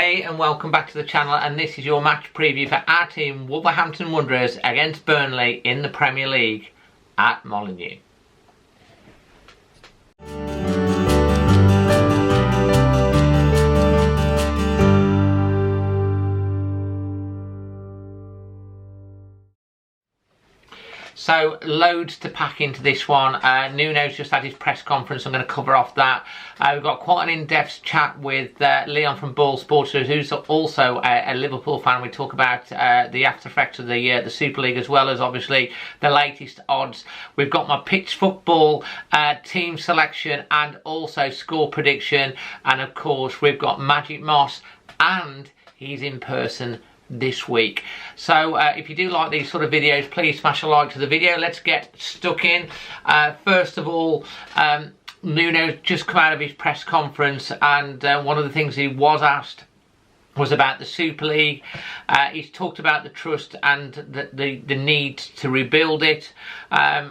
Hey and welcome back to the channel, and this is your match preview for our team Wolverhampton Wanderers against Burnley in the Premier League at Molineux. So loads to pack into this one. Nuno's just had his press conference. I'm going to cover off that. We've got quite an in-depth chat with Leon from BoyleSports, who's also a Liverpool fan. We talk about the after effects of the Super League, as well as obviously the latest odds. We've got my PitchFootball team selection and also score prediction, and of course we've got Magic Moss, and he's in person this week. So if you do like these sort of videos, please smash a like to the video. Let's get stuck in. First of all, Nuno just come out of his press conference, and one of the things he was asked was about the Super League. He's talked about the trust and the need to rebuild it.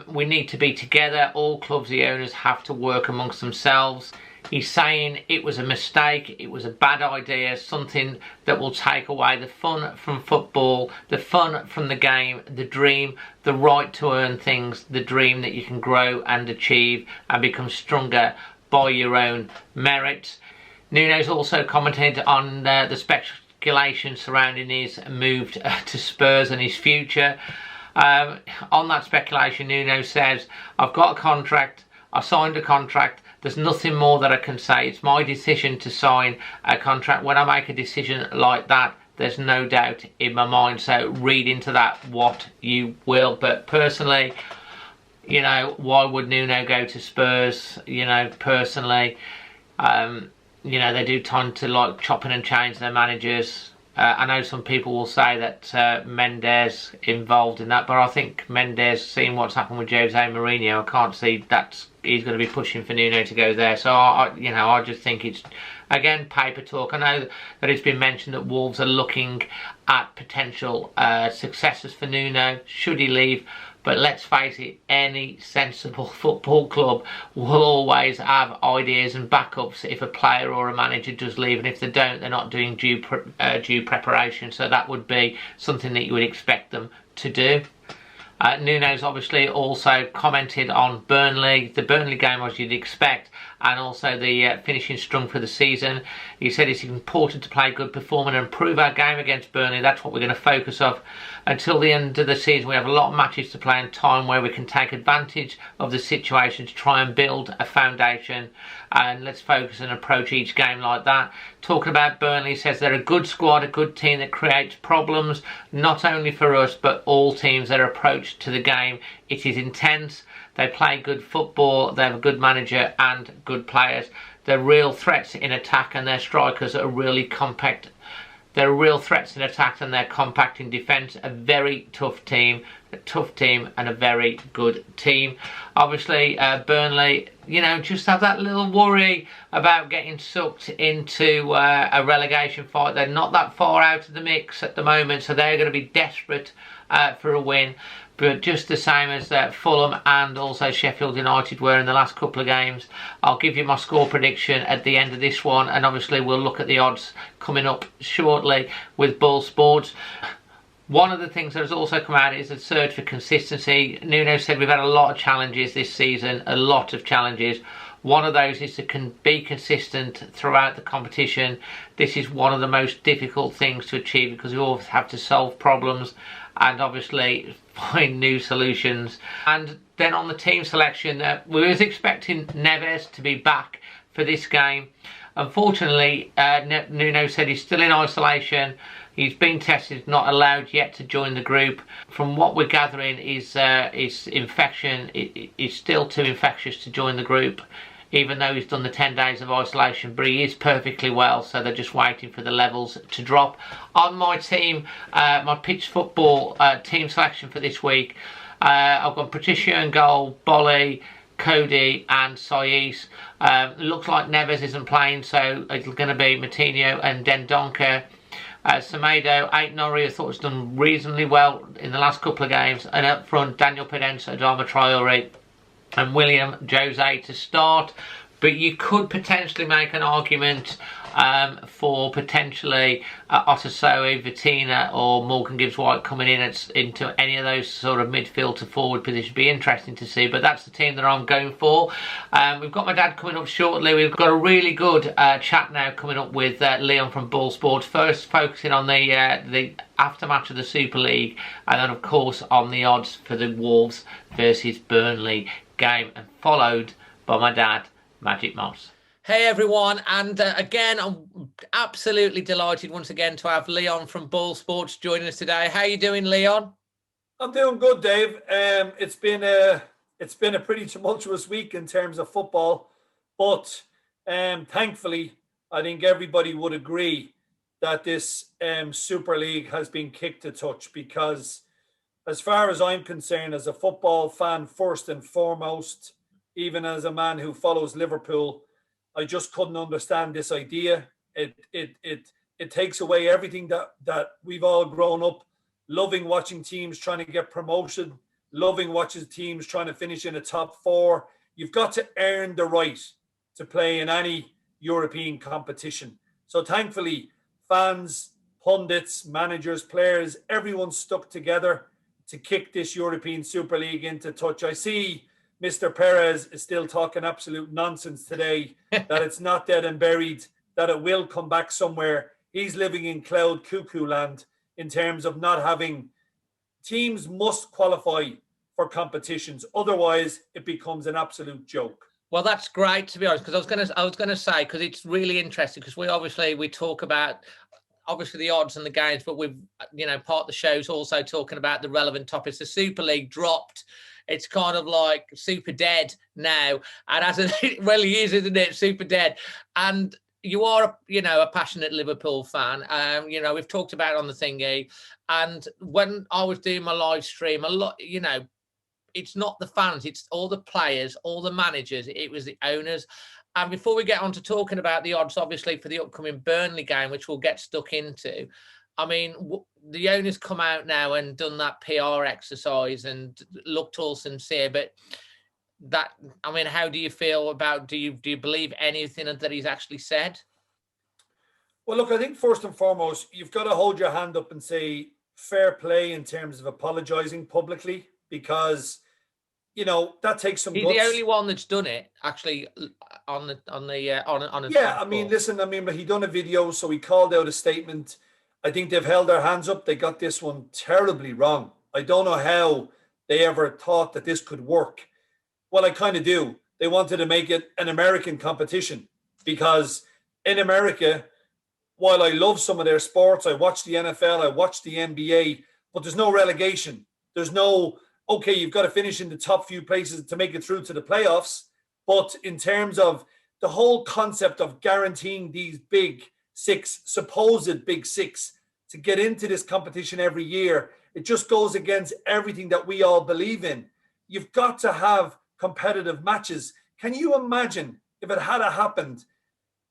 We need to be together. All clubs, the owners, have to work amongst themselves. He's saying it was a mistake, it was a bad idea, something that will take away the fun from football, the fun from the game, the dream, the right to earn things, the dream that you can grow and achieve and become stronger by your own merits. Nuno's also commented on the speculation surrounding his move to Spurs and his future. On that speculation, Nuno says, "I've got a contract, I signed a contract, there's nothing more that I can say. It's my decision to sign a contract. When I make a decision like that, there's no doubt in my mind." So read into that what you will. But personally, you know, why would Nuno go to Spurs? You know, personally, you know, they do tend to like chopping and changing their managers. I know some people will say that Mendes involved in that, but I think Mendes, seeing what's happened with Jose Mourinho, I can't see that he's going to be pushing for Nuno to go there. So I just think it's, again, paper talk. I know that it's been mentioned that Wolves are looking at potential successors for Nuno should he leave. But let's face it, any sensible football club will always have ideas and backups if a player or a manager does leave, and if they don't, they're not doing due preparation. So that would be something that you would expect them to do. Nuno's obviously also commented on Burnley, the Burnley game as you'd expect, and also the finishing strong for the season. He said it's important to play good performance and improve our game against Burnley. That's what we're going to focus on. Until the end of the season, we have a lot of matches to play and time where we can take advantage of the situation to try and build a foundation, and let's focus and approach each game like that. Talking about Burnley, he says they're a good squad, a good team that creates problems, not only for us but all teams. Their approach to the game, it is intense, they play good football, they have a good manager and good players. They're real threats in attack, and their strikers are really compact. They're real threats in attack and they're compact in defence. A very tough team and a very good team. Obviously, Burnley, you know, just have that little worry about getting sucked into a relegation fight. They're not that far out of the mix at the moment, so they're going to be desperate for a win. But just the same as Fulham and also Sheffield United were in the last couple of games. I'll give you my score prediction at the end of this one, and obviously we'll look at the odds coming up shortly with BoyleSports. One of the things that has also come out is a search for consistency. Nuno said we've had a lot of challenges this season, a lot of challenges. One of those is to be consistent throughout the competition. This is one of the most difficult things to achieve because you always have to solve problems and obviously find new solutions. And then on the team selection, we was expecting Neves to be back for this game. Unfortunately, Nuno said he's still in isolation. He's been tested, not allowed yet to join the group. From what we're gathering, his infection is still too infectious to join the group, even though he's done the 10 days of isolation, but he is perfectly well, so they're just waiting for the levels to drop. On my team, my PitchFootball team selection for this week, I've got Patricio in goal, Bolly, Cody and Saiz. Looks like Neves isn't playing, so it's going to be Moutinho and Dendoncker. Semedo, Aït-Nouri, I thought has done reasonably well in the last couple of games, and up front Daniel Pedence, Adama Traoré and William Jose to start. But you could potentially make an argument for potentially Otasoe, Vitina or Morgan Gibbs-White coming in into any of those sort of midfield to forward positions. Be interesting to see, but that's the team that I'm going for. We've got my dad coming up shortly. We've got a really good chat now coming up with Leon from BoyleSports. First focusing on the aftermatch of the Super League, and then of course on the odds for the Wolves versus Burnley game, and followed by my dad, Magic Moss. Hey everyone, and again, I'm absolutely delighted once again to have Leon from BoyleSports joining us today. How you doing, Leon? I'm doing good, Dave. It's been a pretty tumultuous week in terms of football, but thankfully, I think everybody would agree that this Super League has been kicked to touch, because as far as I'm concerned, as a football fan first and foremost, even as a man who follows Liverpool, I just couldn't understand this idea. It takes away everything that we've all grown up loving, watching teams trying to get promoted, loving watching teams trying to finish in a top four. You've got to earn the right to play in any European competition. So thankfully, fans, pundits, managers, players, everyone stuck together to kick this European Super League into touch. I see Mr. Perez is still talking absolute nonsense today, that it's not dead and buried, that it will come back somewhere. He's living in cloud cuckoo land in terms of not having teams must qualify for competitions. Otherwise, it becomes an absolute joke. Well, that's great, to be honest, because I was gonna say, because it's really interesting, because we talk about obviously the odds and the games, but we've, part of the show's also talking about the relevant topics. The Super League dropped. It's kind of like super dead now, and as it really is, isn't it? Super dead. And you are, a passionate Liverpool fan. We've talked about it on the thingy, and when I was doing my live stream, a lot, it's not the fans, it's all the players, all the managers. It was the owners. And before we get on to talking about the odds, obviously, for the upcoming Burnley game, which we'll get stuck into, I mean, the owners come out now and done that PR exercise and looked all sincere. But how do you feel about? Do you believe anything that he's actually said? Well, look, I think first and foremost, you've got to hold your hand up and say fair play in terms of apologising publicly, because that takes some guts. He's the only one that's done it, actually, on a yeah. I mean, listen. He done a video, so he called out a statement. I think they've held their hands up. They got this one terribly wrong. I don't know how they ever thought that this could work. Well, I kind of do. They wanted to make it an American competition, because in America, while I love some of their sports, I watch the NFL, I watch the NBA, but there's no relegation. There's no, okay, you've got to finish in the top few places to make it through to the playoffs. But in terms of the whole concept of guaranteeing these supposed big six, to get into this competition every year, it just goes against everything that we all believe in. You've got to have competitive matches. Can you imagine if it had happened,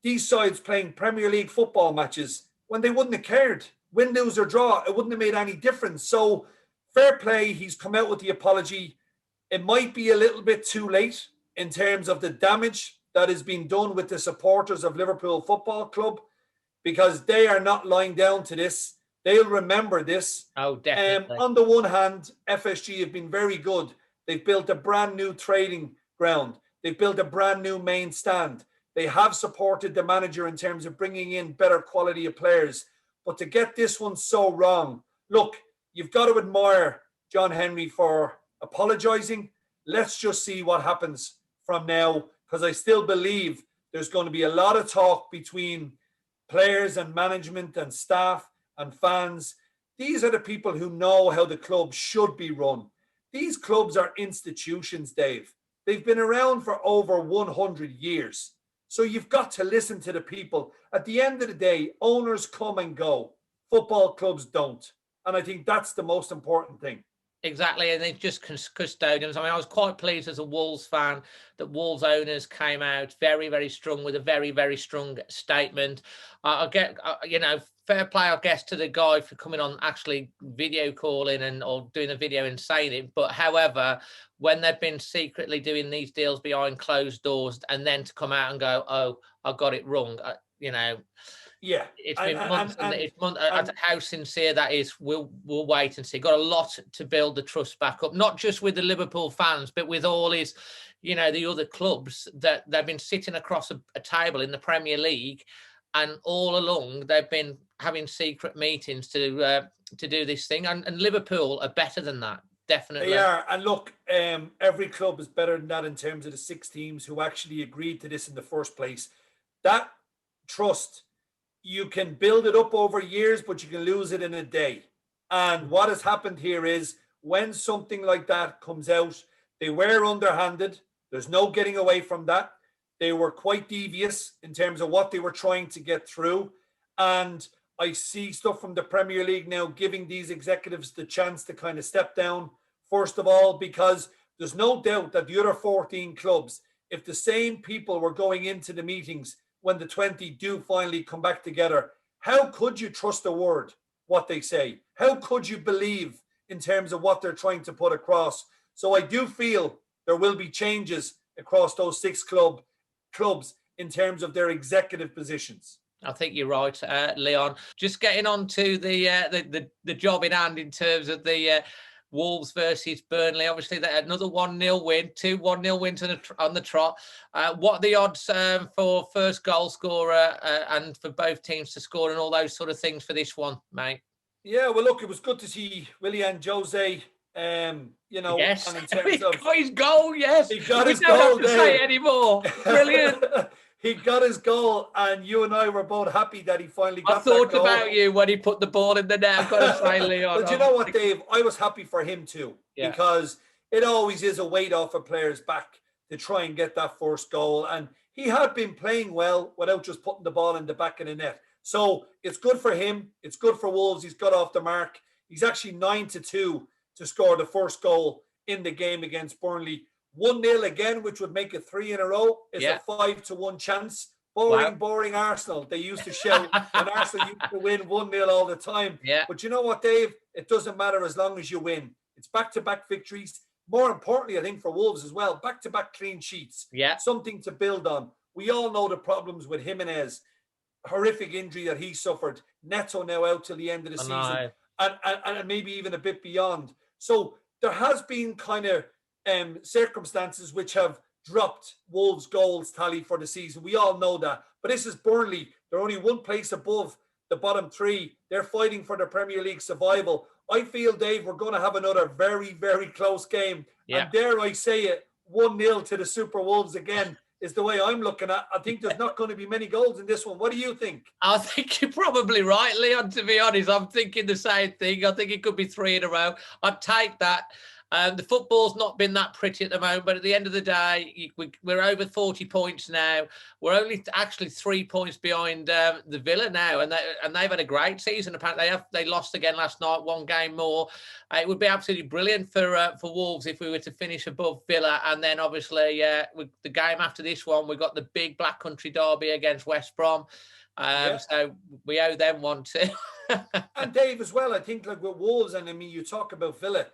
these sides playing Premier League football matches, when they wouldn't have cared? Win, lose or draw, it wouldn't have made any difference. So fair play, he's come out with the apology. It might be a little bit too late in terms of the damage that has been done with the supporters of Liverpool Football Club, because they are not lying down to this. They'll remember this. Oh, definitely. On the one hand, FSG have been very good. They've built a brand new trading ground. They've built a brand new main stand. They have supported the manager in terms of bringing in better quality of players. But to get this one so wrong, look, you've got to admire John Henry for apologising. Let's just see what happens from now, because I still believe there's going to be a lot of talk between players and management and staff and fans. These are the people who know how the club should be run. These clubs are institutions, Dave. They've been around for over 100 years. So you've got to listen to the people. At the end of the day, owners come and go. Football clubs don't. And I think that's the most important thing. Exactly, and they're just custodians. I mean, I was quite pleased as a Wolves fan that Wolves owners came out very, very strong with a very, very strong statement. I get, fair play, I guess, to the guy for coming on, actually video calling or doing a video and saying it. But however, when they've been secretly doing these deals behind closed doors, and then to come out and go, "Oh, I got it wrong," you know, Yeah, it's been months, and it's months. How sincere that is, we'll wait and see. Got a lot to build the trust back up, not just with the Liverpool fans, but with all his, the other clubs that they've been sitting across a table in the Premier League, and all along they've been having secret meetings to do this thing. And Liverpool are better than that, definitely. They are. And look, every club is better than that in terms of the 6 teams who actually agreed to this in the first place. That trust, you can build it up over years, but you can lose it in a day. And what has happened here is when something like that comes out, they were underhanded. There's no getting away from that. They were quite devious in terms of what they were trying to get through. And I see stuff from the Premier League now giving these executives the chance to kind of step down, first of all, because there's no doubt that the other 14 clubs, if the same people were going into the meetings when the 20 do finally come back together, how could you trust a word, what they say? How could you believe in terms of what they're trying to put across? So I do feel there will be changes across those 6 clubs in terms of their executive positions. I think you're right, Leon. Just getting on to the job in hand in terms of the Wolves versus Burnley. Obviously, another 1-0 win, 2 1-0 wins on the trot. What are the odds for first goal scorer and for both teams to score and all those sort of things for this one, mate? Yeah, well, look, it was good to see Willian Jose. Yes, and in terms of got his goal. Yes, he got his goal. Don't have to say it anymore. Brilliant. He got his goal, and you and I were both happy that he finally got that goal. I thought about you when he put the ball in the net. I've got to say, Leon. But you know what, Dave? I was happy for him too, because it always is a weight off a player's back to try and get that first goal. And he had been playing well without just putting the ball in the back of the net. So it's good for him. It's good for Wolves. He's got off the mark. He's actually 9-2 to score the first goal in the game against Burnley. 1-0 again, which would make it 3 in a row. It's a 5-1 chance. Boring Arsenal. They used to shout when Arsenal used to win 1-0 all the time. Yeah. But you know what, Dave? It doesn't matter as long as you win. It's back-to-back victories. More importantly, I think for Wolves as well, back-to-back clean sheets. Yeah. Something to build on. We all know the problems with Jimenez. Horrific injury that he suffered. Neto now out till the end of the season. And maybe even a bit beyond. So there has been kind of circumstances which have dropped Wolves' goals tally for the season. We all know that. But this is Burnley. They're only one place above the bottom 3. They're fighting for the Premier League survival. I feel, Dave, we're going to have another very, very close game. Yeah. And dare I say it, 1-0 to the Super Wolves again is the way I'm looking at. I think there's not going to be many goals in this one. What do you think? I think you're probably right, Leon, to be honest. I'm thinking the same thing. I think it could be 3 in a row. I'd take that. The football's not been that pretty at the moment, but at the end of the day, we're over 40 points now. We're only actually 3 points behind the Villa now, and they've had a great season. Apparently, they lost again last night, 1 game more. It would be absolutely brilliant for Wolves if we were to finish above Villa, and then obviously with the game after this one, we've got the big Black Country derby against West Brom. So we owe them one too. And Dave as well, I think like with Wolves, and I mean, you talk about Villa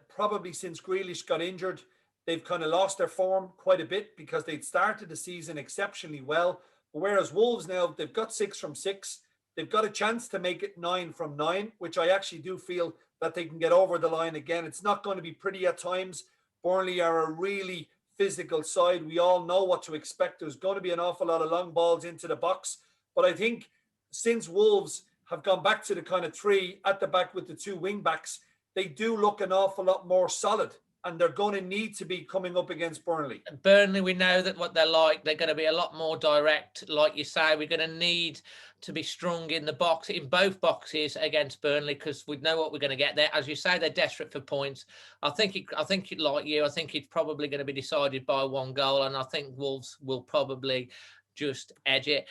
probably since Grealish got injured, they've kind of lost their form quite a bit because they'd started the season exceptionally well. Whereas Wolves now, they've got 6 from 6. They've got a chance to make it 9 from 9, which I actually do feel that they can get over the line again. It's not going to be pretty at times. Burnley are a really physical side. We all know what to expect. There's going to be an awful lot of long balls into the box. But I think since Wolves have gone back to the kind of 3 at the back with the 2 wing backs, they do look an awful lot more solid, and they're going to need to be coming up against Burnley. Burnley, we know that what they're like. They're going to be a lot more direct. Like you say, we're going to need to be strong in the box, in both boxes against Burnley, because we know what we're going to get there. As you say, they're desperate for points. I think like you, I think it's probably going to be decided by 1 goal, and I think Wolves will probably just edge it.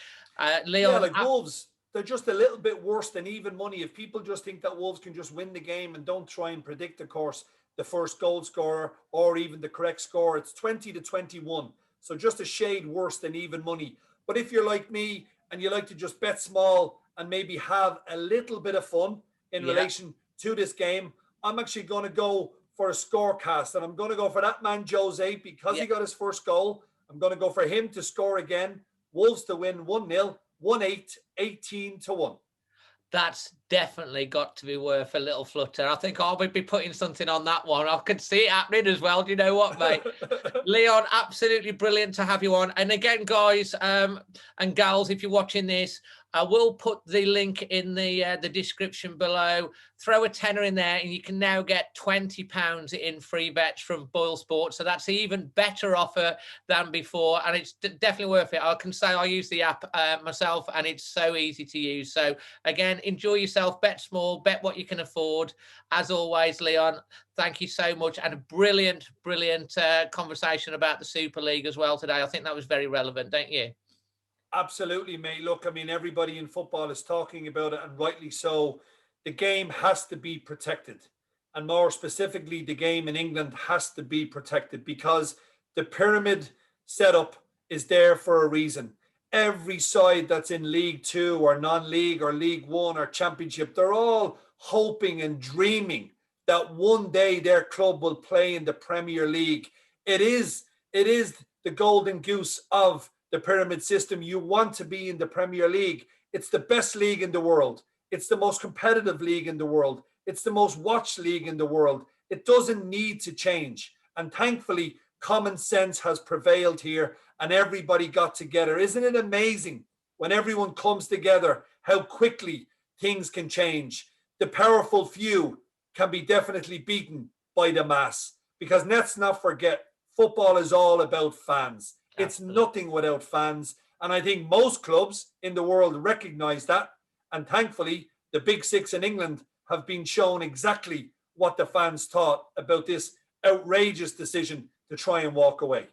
Leon, Wolves, they're just a little bit worse than even money. If people just think that Wolves can just win the game and don't try and predict, of course, the first goal scorer or even the correct score, it's 20-21. So just a shade worse than even money. But if you're like me and you like to just bet small and maybe have a little bit of fun in relation to this game, I'm actually going to go for a Scorecast. And I'm going to go for that man, Jose, because he got his first goal. I'm going to go for him to score again. Wolves to win 1-0. 1-8, 18-1. That's definitely got to be worth a little flutter. I think I'll be putting something on that one. I could see it happening as well. Do you know what, mate? Leon, absolutely brilliant to have you on. And again, guys and gals, if you're watching this, I will put the link in the description below. Throw a tenner in there and you can now get £20 in free bets from BoyleSports. So that's an even better offer than before. And it's definitely worth it. I can say I use the app myself and it's so easy to use. So again, enjoy yourself, bet small, bet what you can afford. As always, Leon, thank you so much. And a brilliant, brilliant conversation about the Super League as well today. I think that was very relevant, don't you? Absolutely, mate. Look, I mean, everybody in football is talking about it, and rightly so. The game has to be protected. And more specifically, the game in England has to be protected because the pyramid setup is there for a reason. Every side that's in League Two or non-league or League One or Championship, they're all hoping and dreaming that one day their club will play in the Premier League. It is the golden goose of the pyramid system. You want to be in the Premier League. It's the best league in the world. It's the most competitive league in the world. It's the most watched league in the world. It doesn't need to change. And thankfully, common sense has prevailed here and everybody got together. Isn't it amazing when everyone comes together, how quickly things can change? The powerful few can be definitely beaten by the mass, because let's not forget, football is all about fans. It's nothing without fans. And I think most clubs in the world recognize that. And thankfully, the big six in England have been shown exactly what the fans thought about this outrageous decision to try and walk away.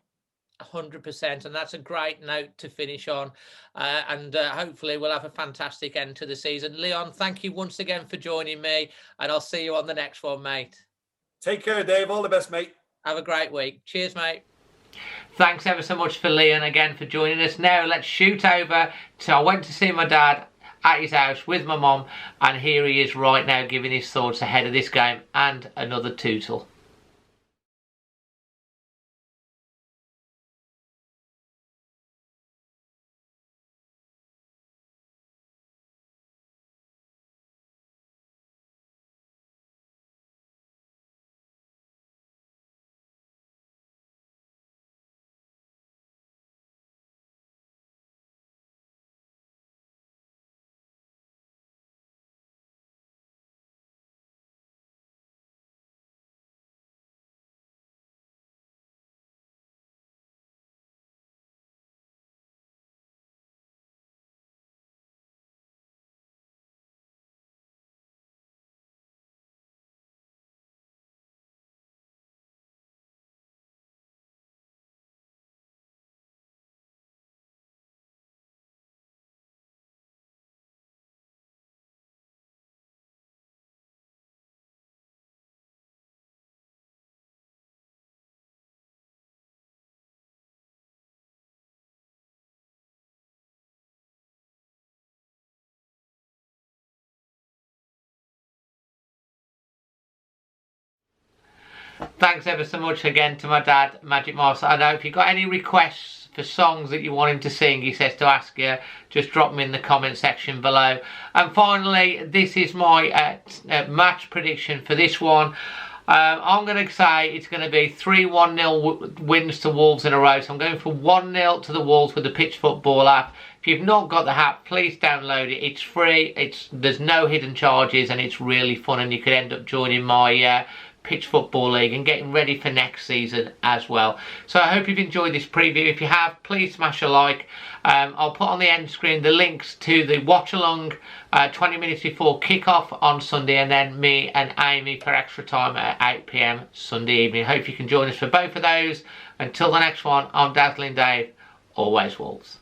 100%, and that's a great note to finish on. And hopefully we'll have a fantastic end to the season. Leon, thank you once again for joining me, and I'll see you on the next one, mate. Take care, Dave. All the best, mate. Have a great week. Cheers, mate. Thanks ever so much for Leon again for joining us. Now let's shoot over to, I went to see my dad at his house with my mum, and here he is right now giving his thoughts ahead of this game and another tootle. Thanks ever so much again to my dad, Magic Moss. I know if you've got any requests for songs that you want him to sing, he says to ask you, just drop them in the comment section below. And finally, this is my match prediction for this one. I'm going to say it's going to be 3-1-0 wins to Wolves in a row. So I'm going for 1-0 to the Wolves with the PitchFootball app. If you've not got the app, please download it. It's free. There's no hidden charges, and it's really fun. And you could end up joining my PitchFootball League and getting ready for next season as well. So I hope you've enjoyed this preview. If you have, please smash a like. I'll put on the end screen the links to the watch along 20 minutes before kickoff on Sunday, and then me and Amy for extra time at 8 PM Sunday evening. Hope you can join us for both of those. Until the next one, I'm Dazzling Dave. Always Wolves.